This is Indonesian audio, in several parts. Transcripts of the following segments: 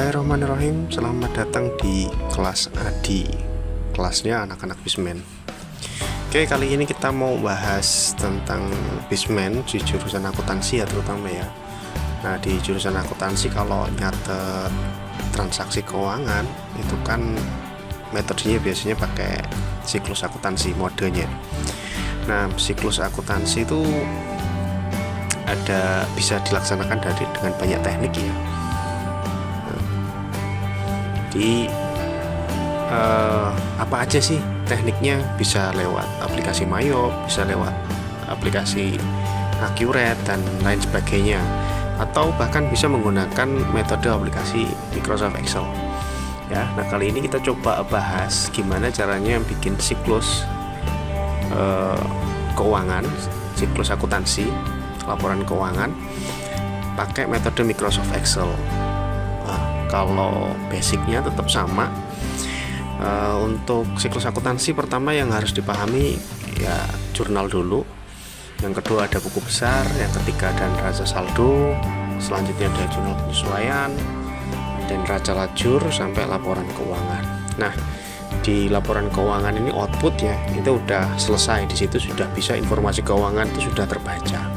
Bismillahirrahmanirrahim. Selamat datang di kelas ADI, kelasnya anak-anak Bismen. Oke, kali ini kita mau bahas tentang Bismen di jurusan akuntansi ya, terutama ya. Nah, di jurusan akuntansi kalau nyatet transaksi keuangan itu kan metodenya biasanya pakai siklus akuntansi modenya. Nah, siklus akuntansi itu bisa dilaksanakan dengan banyak teknik ya. Jadi apa aja sih tekniknya? Bisa lewat aplikasi Mayo, bisa lewat aplikasi Accurate dan lain sebagainya, atau bahkan bisa menggunakan metode aplikasi Microsoft Excel ya. Nah, kali ini kita coba bahas gimana caranya bikin siklus keuangan, siklus akuntansi, laporan keuangan pakai metode Microsoft Excel. Kalau basicnya tetap sama. Untuk siklus akuntansi pertama yang harus dipahami ya jurnal dulu, yang kedua ada buku besar, yang ketiga ada neraca saldo, selanjutnya ada jurnal penyesuaian dan neraca lajur sampai laporan keuangan. Nah, di laporan keuangan ini output ya itu udah selesai, di situ sudah bisa informasi keuangan itu sudah terbaca.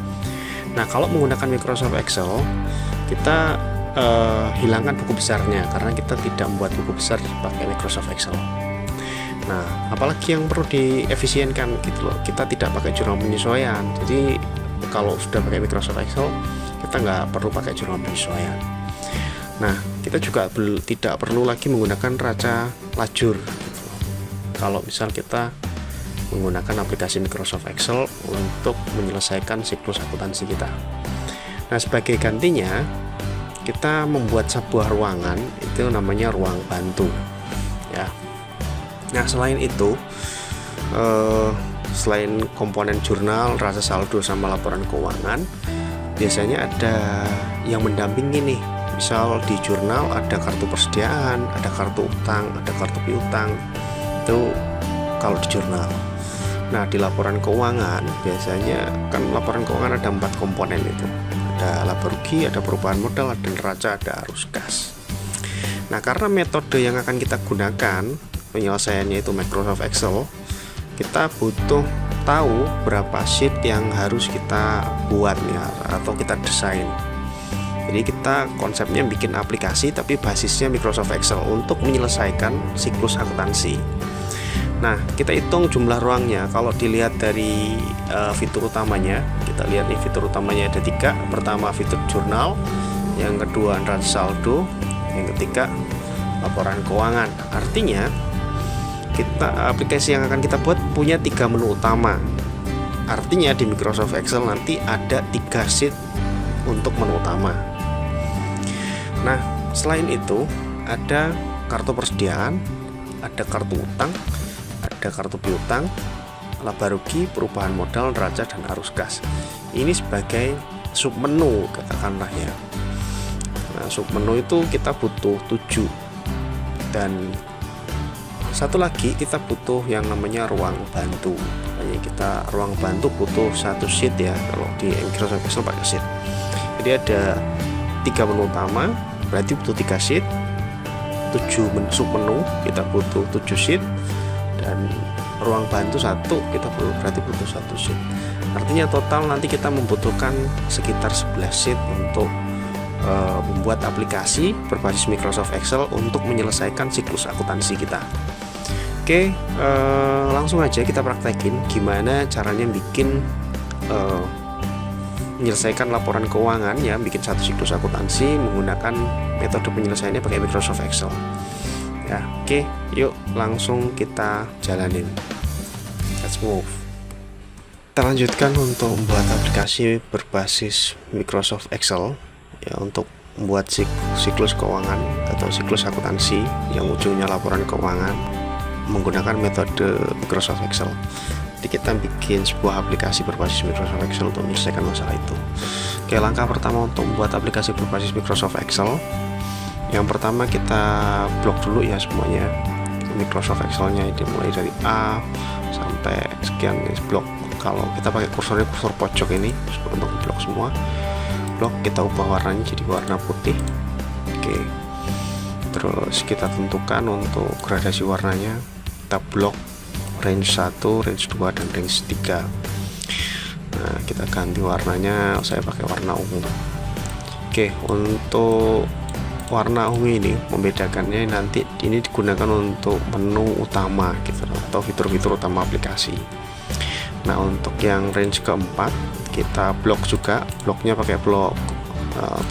Nah, kalau menggunakan Microsoft Excel kita hilangkan buku besarnya karena kita tidak membuat buku besar pakai Microsoft Excel. Nah, apalagi yang perlu diefisienkan gitu loh, kita tidak pakai jurnal penyesuaian. Jadi kalau sudah pakai Microsoft Excel kita nggak perlu pakai jurnal penyesuaian. Nah, kita juga tidak perlu lagi menggunakan neraca lajur gitu. Kalau misal kita menggunakan aplikasi Microsoft Excel untuk menyelesaikan siklus akuntansi kita. Nah, sebagai gantinya kita membuat sebuah ruangan, itu namanya ruang bantu ya. Nah, selain itu selain komponen jurnal, neraca saldo sama laporan keuangan, biasanya ada yang mendampingi nih. Misal di jurnal ada kartu persediaan, ada kartu utang, ada kartu piutang. Itu kalau di jurnal. Nah, di laporan keuangan biasanya kan laporan keuangan ada 4 komponen itu. Ada laba rugi, ada perubahan modal, ada neraca, ada arus kas. Nah, karena metode yang akan kita gunakan penyelesaiannya itu Microsoft Excel, kita butuh tahu berapa sheet yang harus kita buat ya, atau kita desain. Jadi kita konsepnya bikin aplikasi tapi basisnya Microsoft Excel untuk menyelesaikan siklus akuntansi. Nah, kita hitung jumlah ruangnya. Kalau dilihat dari fitur utamanya, kita lihat nih fitur utamanya ada 3. Pertama fitur jurnal, yang kedua neraca saldo, yang ketiga laporan keuangan. Artinya aplikasi yang akan kita buat punya 3 menu utama. Artinya di Microsoft Excel nanti ada 3 sheet untuk menu utama. Nah, selain itu ada kartu persediaan, ada kartu utang, ada kartu piutang, laba rugi, perubahan modal, neraca, dan arus kas. Ini sebagai submenu katakanlah ya. Nah, submenu itu kita butuh 7. Dan satu lagi kita butuh yang namanya ruang bantu. Makanya kita ruang bantu butuh 1 sheet ya, kalau di Microsoft Excel pakai sheet. Jadi ada 3 menu utama, berarti butuh 3 sheet. 7 submenu, kita butuh 7 sheet. Dan ruang bantu 1, kita berarti butuh 1 sheet. Artinya total nanti kita membutuhkan sekitar 11 sheet untuk membuat aplikasi berbasis Microsoft Excel untuk menyelesaikan siklus akuntansi kita. Oke, langsung aja kita praktekin gimana caranya bikin menyelesaikan laporan keuangan ya, bikin satu siklus akuntansi menggunakan metode penyelesaiannya pakai Microsoft Excel. Ya, oke, yuk langsung kita jalanin. Let's move. Kita lanjutkan untuk membuat aplikasi berbasis Microsoft Excel ya, untuk membuat siklus keuangan atau siklus akuntansi yang ujungnya laporan keuangan menggunakan metode Microsoft Excel. Jadi kita bikin sebuah aplikasi berbasis Microsoft Excel untuk menyelesaikan masalah itu. Oke, langkah pertama untuk membuat aplikasi berbasis Microsoft Excel, yang pertama kita blok dulu ya semuanya. Microsoft Excel-nya dimulai dari A sampai sekian blok. Kalau kita pakai kursor pojok ini untuk blok semua. Blok kita ubah warnanya jadi warna putih. Oke. Terus kita tentukan untuk gradasi warnanya, kita blok range 1, range 2, dan range 3. Nah, kita ganti warnanya, saya pakai warna ungu. Oke, untuk warna ungu ini membedakannya nanti ini digunakan untuk menu utama gitu, atau fitur-fitur utama aplikasi. Nah, untuk yang range keempat kita blok juga, bloknya pakai blok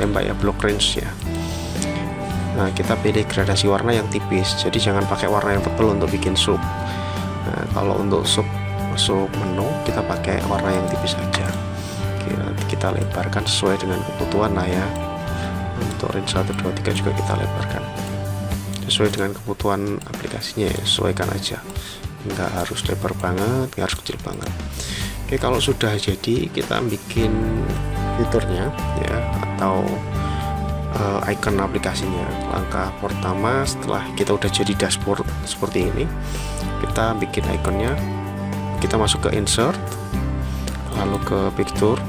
tembak ya, blok range ya. Nah, kita pilih gradasi warna yang tipis, jadi jangan pakai warna yang tebal untuk bikin sub. Nah, kalau untuk sub menu kita pakai warna yang tipis saja. Oke, nanti kita lebarkan sesuai dengan kebutuhan lah ya. Untuk range 1, 2, 3 juga kita lebarkan sesuai dengan kebutuhan aplikasinya ya, sesuaikan aja, nggak harus lebar banget, nggak harus kecil banget. Oke, kalau sudah jadi kita bikin fiturnya ya, atau icon aplikasinya. Langkah pertama setelah kita udah jadi dashboard seperti ini, kita bikin iconnya. Kita masuk ke insert, lalu ke picture,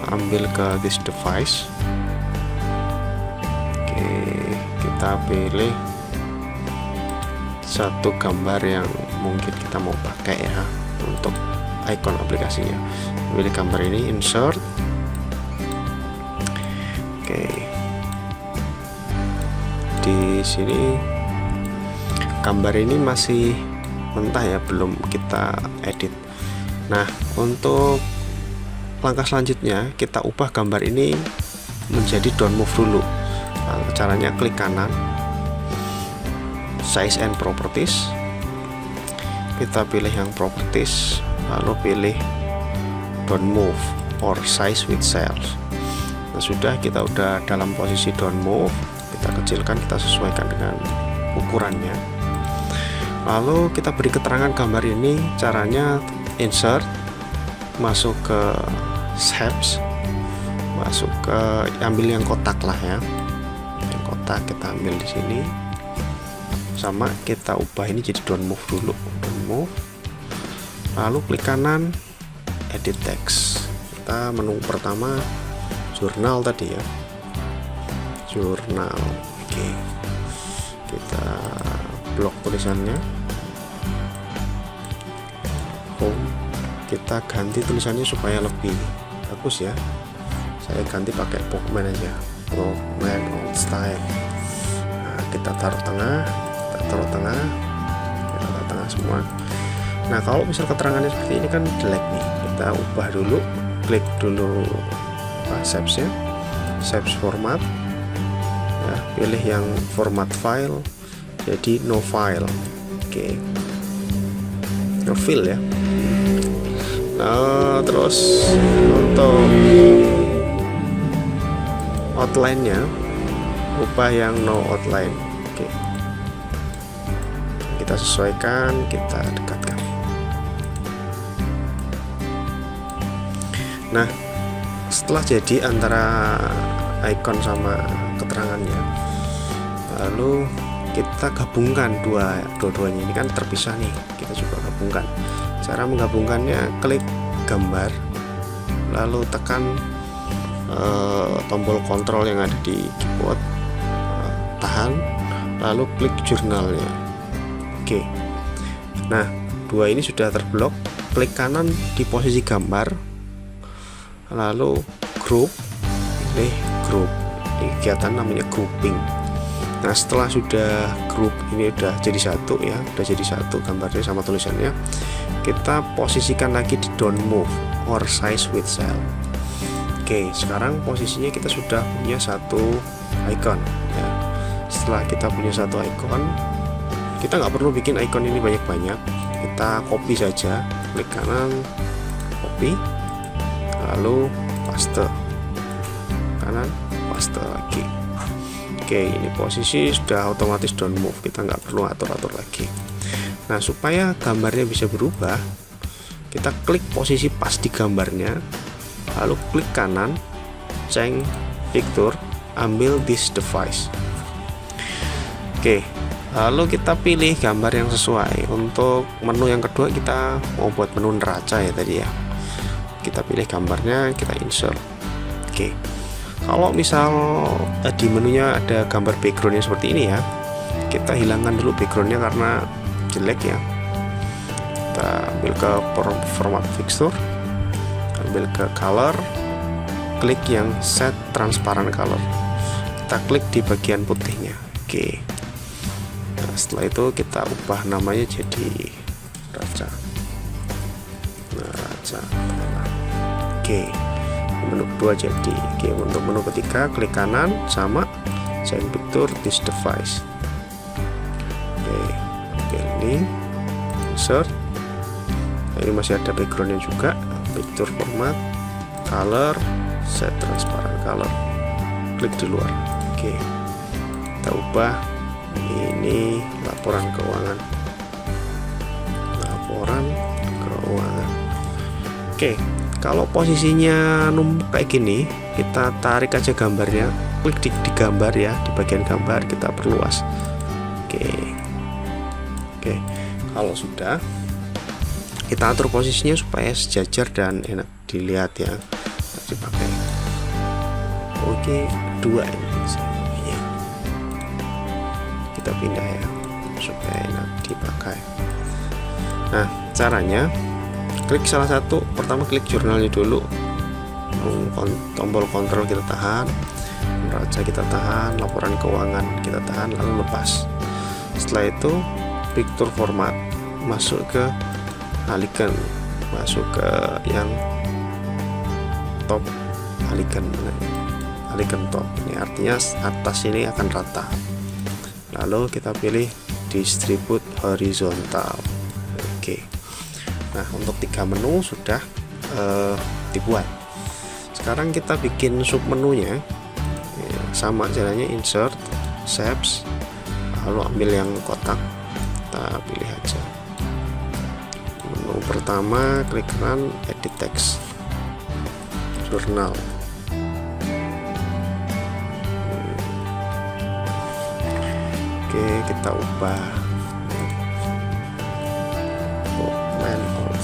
ambil ke this device. Oke, kita pilih satu gambar yang mungkin kita mau pakai ya untuk icon aplikasinya. Pilih gambar ini, insert. Oke, di sini gambar ini masih mentah ya, belum kita edit. Nah, untuk langkah selanjutnya kita ubah gambar ini menjadi don't move dulu. Nah, caranya klik kanan, size and properties, kita pilih yang properties, lalu pilih don't move or size with cells. Nah, sudah, kita udah dalam posisi don't move, kita kecilkan, kita sesuaikan dengan ukurannya. Lalu kita beri keterangan gambar ini. Caranya insert, masuk ke shapes, masuk ke, ambil yang kotak lah ya, yang kotak kita ambil di sini, sama kita ubah ini jadi don't move dulu, don't move. Lalu klik kanan, edit text. Kita menu pertama jurnal tadi ya, jurnal. Oke, kita blok tulisannya, home. Kita ganti tulisannya supaya lebih bagus ya, saya ganti pakai Pokemon aja, Pokemon old style. Nah, kita taruh tengah, kita taruh tengah, kita taruh tengah semua. Nah, kalau misal keterangannya seperti ini kan jelek nih, kita ubah dulu, klik dulu shapes ya, shapes format ya, pilih yang format file jadi no file. Oke, no fill ya. Nah, terus untuk outline-nya ubah yang no outline. Oke, kita sesuaikan, kita dekatkan. Nah, setelah jadi antara icon sama keterangannya, lalu kita gabungkan dua-duanya. Ini kan terpisah nih, kita coba gabungkan. Cara menggabungkannya, klik gambar, lalu tekan tombol kontrol yang ada di keyboard, tahan, lalu klik jurnalnya. Oke, nah dua ini sudah terblok. Klik kanan di posisi gambar, lalu group, pilih group. Ini kegiatan namanya grouping. Nah, setelah sudah grup ini udah jadi satu ya, udah jadi satu gambarnya sama tulisannya, kita posisikan lagi di don't move or size with cell. Oke, sekarang posisinya kita sudah punya satu icon ya. Setelah kita punya satu icon, kita nggak perlu bikin icon ini banyak-banyak, kita copy saja, klik kanan, copy, lalu paste, kanan, paste lagi. Oke, ini posisi sudah otomatis don't move, kita nggak perlu atur-atur lagi. Nah, supaya gambarnya bisa berubah, kita klik posisi pas di gambarnya, lalu klik kanan, change picture, ambil this device. Oke, lalu kita pilih gambar yang sesuai. Untuk menu yang kedua kita mau buat menu neraca ya tadi ya. Kita pilih gambarnya, kita insert. Oke. Kalau misal di menunya ada gambar backgroundnya seperti ini ya, kita hilangkan dulu backgroundnya karena jelek ya. Kita ambil ke format fixture, ambil ke color, klik yang set transparent color, kita klik di bagian putihnya. Oke. Nah, setelah itu kita ubah namanya jadi raja. Nah, raja. Oke. Menu kedua jadi. Oke, untuk menu ketiga klik kanan sama change picture this device. Oke, pilih insert. Nah, ini masih ada backgroundnya juga. Picture format, color, set transparent color. Klik di luar. Oke, kita ubah ini laporan keuangan. Laporan keuangan. Oke, kalau posisinya numpuk kayak gini, kita tarik aja gambarnya, klik di gambar ya, di bagian gambar kita perluas. Oke, kalau sudah, kita atur posisinya supaya sejajar dan enak dilihat ya. Dipakai. Oke, dua ini ya. Kita pindah ya, supaya enak dipakai. Nah, caranya klik salah satu, pertama klik jurnalnya dulu, tombol kontrol kita tahan, raja kita tahan, laporan keuangan kita tahan, lalu lepas. Setelah itu picture format, masuk ke alikan, masuk ke yang top alikan top. Ini artinya atas ini akan rata. Lalu kita pilih distribute horizontal. Oke. Nah, untuk 3 menu sudah dibuat. Sekarang kita bikin sub menunya ya, sama caranya, insert, shapes, lalu ambil yang kotak, kita pilih aja. Menu pertama klik kanan, edit text, jurnal. Oke, kita ubah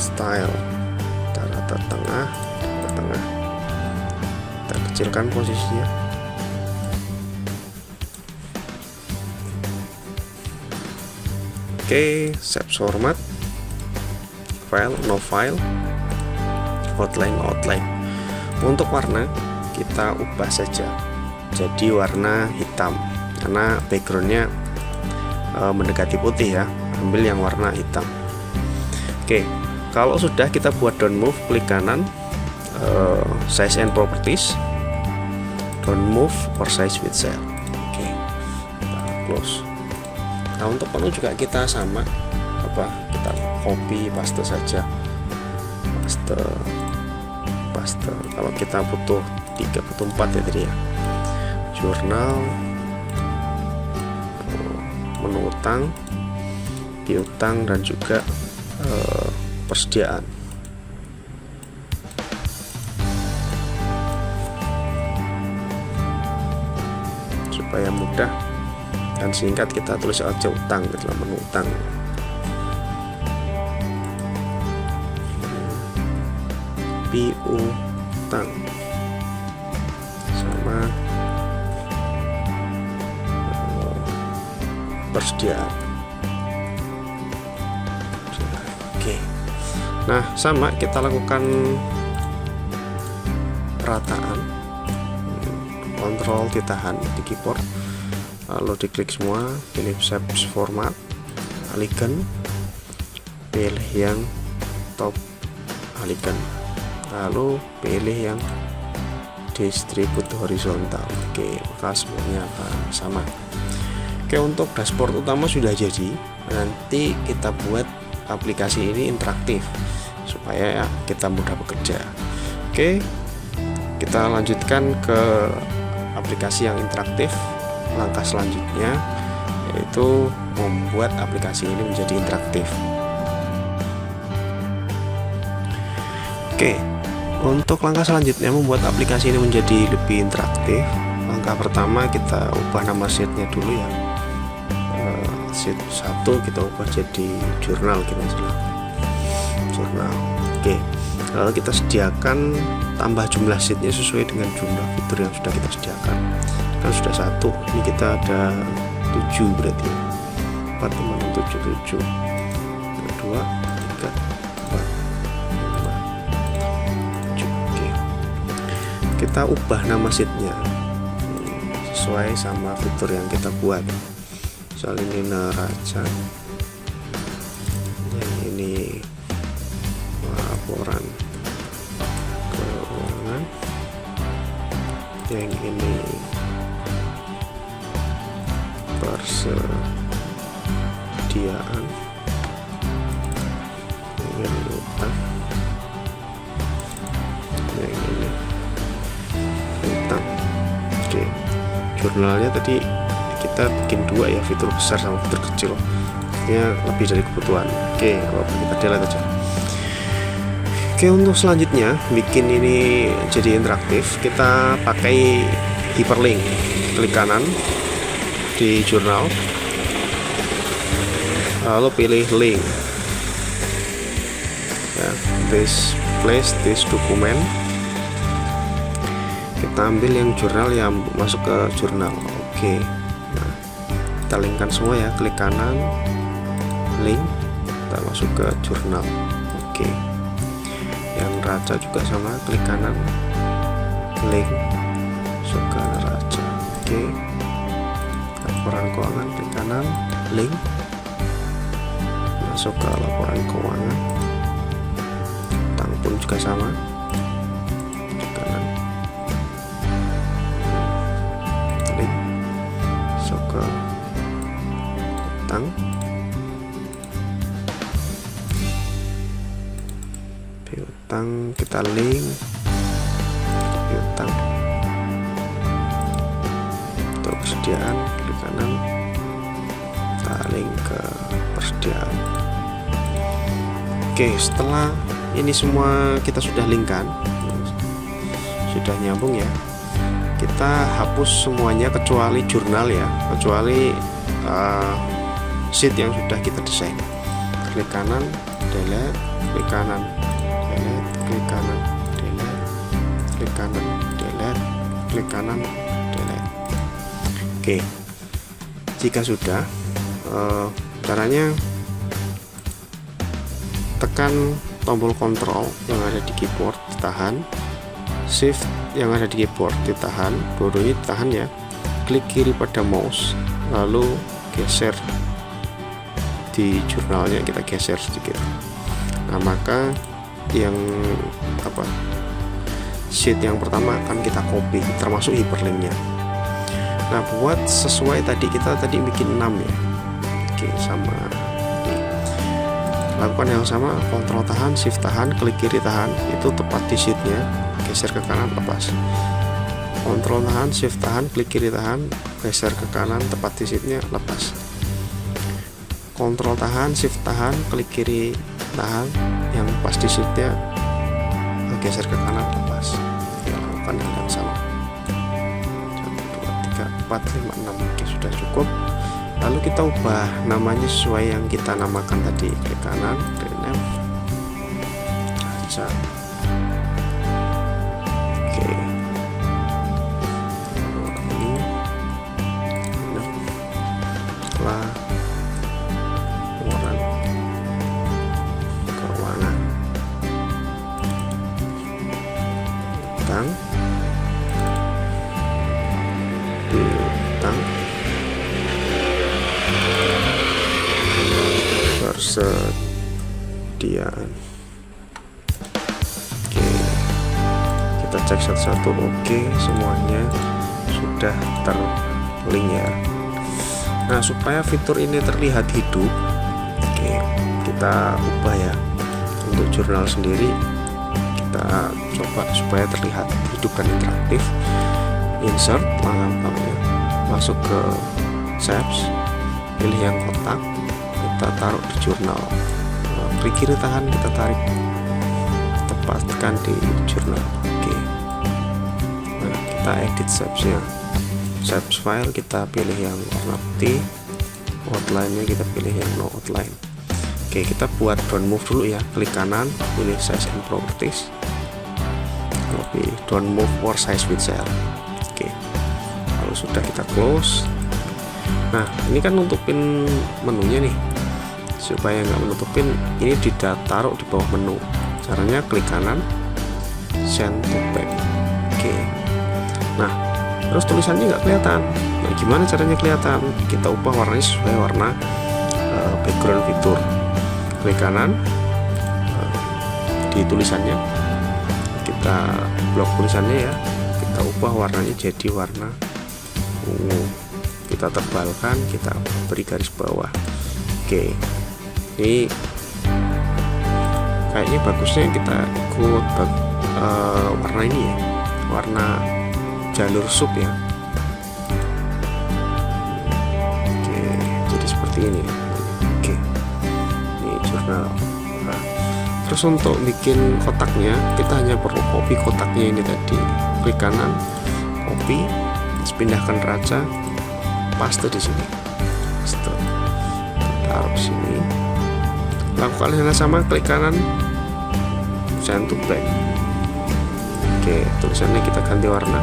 style, rata tengah, kita kecilkan posisinya. Oke, save format, file, no file, outline. Untuk warna kita ubah saja jadi warna hitam karena backgroundnya mendekati putih ya, ambil yang warna hitam. Oke, kalau sudah kita buat down move, klik kanan, size and properties, down move or size with cell. Oke, kita close. Nah, untuk menu juga kita sama, kita copy paste saja, paste. Kalau kita butuh 3, butuh 4 ya tadi ya. Jurnal, menu utang, piutang, dan juga persediaan. Supaya mudah dan singkat, kita tulis aja utang di dalam menu utang. Piutang sama persediaan. Oke. Nah, sama kita lakukan perataan. Kontrol ditahan di keyboard, lalu diklik semua, pilih shapes format, alikan, pilih yang top alikan, lalu pilih yang distribute horizontal. Oke, maka semuanya akan sama. Oke, untuk dashboard utama sudah jadi. Nanti kita buat aplikasi ini interaktif supaya kita mudah bekerja. Oke, kita lanjutkan ke aplikasi yang interaktif. Langkah selanjutnya yaitu membuat aplikasi ini menjadi interaktif. Oke, untuk langkah selanjutnya membuat aplikasi ini menjadi lebih interaktif. Langkah pertama, kita ubah nama sheetnya dulu ya. Sheet 1 kita ubah jadi jurnal, kita jurnal. Oke, lalu kita sediakan tambah jumlah sheetnya sesuai dengan jumlah fitur yang sudah kita sediakan. Kan sudah 1, ini kita ada 7 berarti. 4567. 2, 3, 4, 5, 7. Oke. Kita ubah nama sheetnya sesuai sama fitur yang kita buat. Misal ini neraca, yang ini laporan keuangan, yang ini persediaan, yang utang, yang ini utang. Oke, jurnalnya tadi kita bikin dua ya, fitur besar sama fitur kecil, ini lebih dari kebutuhan. Oke, kita delete aja. Oke, untuk selanjutnya bikin ini jadi interaktif, kita pakai hyperlink. Klik kanan di jurnal, lalu pilih link ya, this place this document. Kita ambil yang jurnal yang masuk ke jurnal. Oke, nah, kita linkkan semua ya, klik kanan, link, kita masuk ke jurnal. Oke, yang neraca juga sama, klik kanan, link, masuk ke neraca. Oke, laporan keuangan, klik kanan, link, masuk ke laporan keuangan. Utang pun juga sama, klik kanan, link, masuk ke utang. Piutang kita link, piutang. Untuk persediaan, klik kanan, kita link ke persediaan. Oke, setelah ini semua kita sudah linkkan, sudah nyambung ya, kita hapus semuanya kecuali jurnal ya, kecuali sheet yang sudah kita desain. Klik kanan, delete, klik kanan, delete, klik kanan, delete, klik kanan, delete, klik kanan, delete. Oke, jika sudah, caranya tekan tombol kontrol yang ada di keyboard, ditahan, shift yang ada di keyboard ditahan, dua-duanya ditahan ya, klik kiri pada mouse, lalu geser di jurnalnya, kita geser sedikit. Nah, maka yang sheet yang pertama akan kita copy, termasuk hyperlinknya. Nah, buat sesuai kita tadi bikin 6 ya. Oke, sama lakukan yang sama, kontrol tahan, shift tahan, klik kiri tahan, itu tepat di sheetnya, geser ke kanan, lepas. Kontrol tahan, shift tahan, klik kiri tahan, geser ke kanan, tepat di sheetnya, lepas. Kontrol tahan, shift tahan, klik kiri tahan, yang pas di sheetnya, geser ke kanan, lepas. Ya, lakukan yang sama. 1, 2, 3, 4, 5, 6. Oke, sudah cukup. Lalu kita ubah namanya sesuai yang kita namakan tadi. Klik kanan, rename, neraca. Oke, ini setelah laporan keuangan, utang, piutang, persediaan. Oke, kita cek satu-satu. Oke, semuanya sudah terlink ya. Nah, supaya fitur ini terlihat hidup, oke, kita ubah ya. Untuk jurnal sendiri kita coba supaya terlihat hidup dan interaktif. Insert langkah-langkahnya, masuk ke shapes, pilih yang kotak, kita taruh di jurnal. Klik kiri tahan, kita tarik, tepatkan di jurnal. Oke, nah, kita edit shapesnya, shapes file kita pilih yang warna putih, outline-nya kita pilih yang no outline. Oke, kita buat don't move dulu ya. Klik kanan, pilih size and properties, pilih don't move or size with cell. Oke, kalau sudah kita close, Nah, ini kan nutupin menunya nih. Supaya nggak menutupin, ini ditaruh di bawah menu. Caranya klik kanan, send to back. Oke. Nah, terus tulisannya nggak kelihatan. Nah, gimana caranya kelihatan? Kita ubah warnanya sesuai warna background fitur. Klik kanan di tulisannya, kita blok tulisannya ya, kita ubah warnanya jadi warna ungu, kita tebalkan, kita beri garis bawah. Oke, ini kayaknya bagusnya kita ikut warna ini ya, warna jalur sub ya. Oke, jadi seperti ini. Oke, ini jurnal. Nah, terus untuk bikin kotaknya, kita hanya perlu copy kotaknya ini tadi. Klik kanan, copy, terus pindahkan raja, paste di sini. Paste. Taruh sini. Lakukan hal yang sama, klik kanan, send to back. Oke, tulisannya kita ganti warna.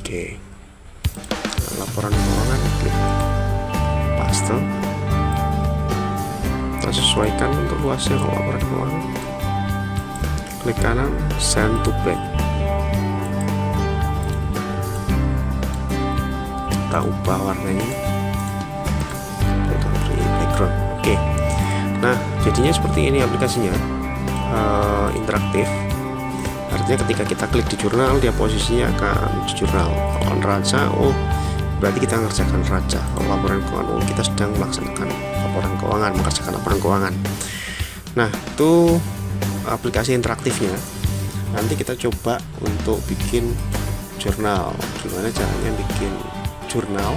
Oke, laporan keuangan, klik paste. Kita sesuaikan untuk luasnya kalau laporan keuangan. Klik kanan, send to back. Kita ubah warnanya, kita beri background. Oke, nah jadinya seperti ini aplikasinya, interaktif. Artinya ketika kita klik di jurnal, dia posisinya akan di jurnal. Kalau neraca, oh berarti kita mengerjakan neraca. Kalau laporan keuangan, oh kita sedang melaksanakan laporan keuangan, mengerjakan laporan keuangan. Nah, itu aplikasi interaktifnya. Nanti kita coba untuk bikin jurnal. Gimana caranya bikin jurnal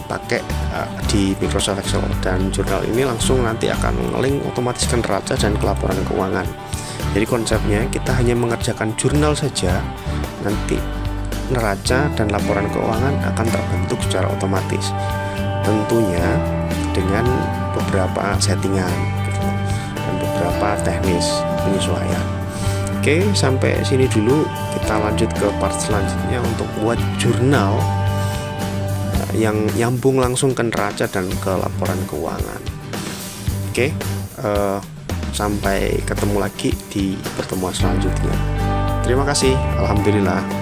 pakai di Microsoft Excel, dan jurnal ini langsung nanti akan nge-link otomatis ke neraca dan ke laporan keuangan. Jadi konsepnya kita hanya mengerjakan jurnal saja, nanti neraca dan laporan keuangan akan terbentuk secara otomatis, tentunya dengan beberapa settingan gitu, dan beberapa teknis penyesuaian. Oke, sampai sini dulu. Kita lanjut ke part selanjutnya untuk buat jurnal yang nyambung langsung ke neraca dan ke laporan keuangan. Oke, sampai ketemu lagi di pertemuan selanjutnya. Terima kasih. Alhamdulillah.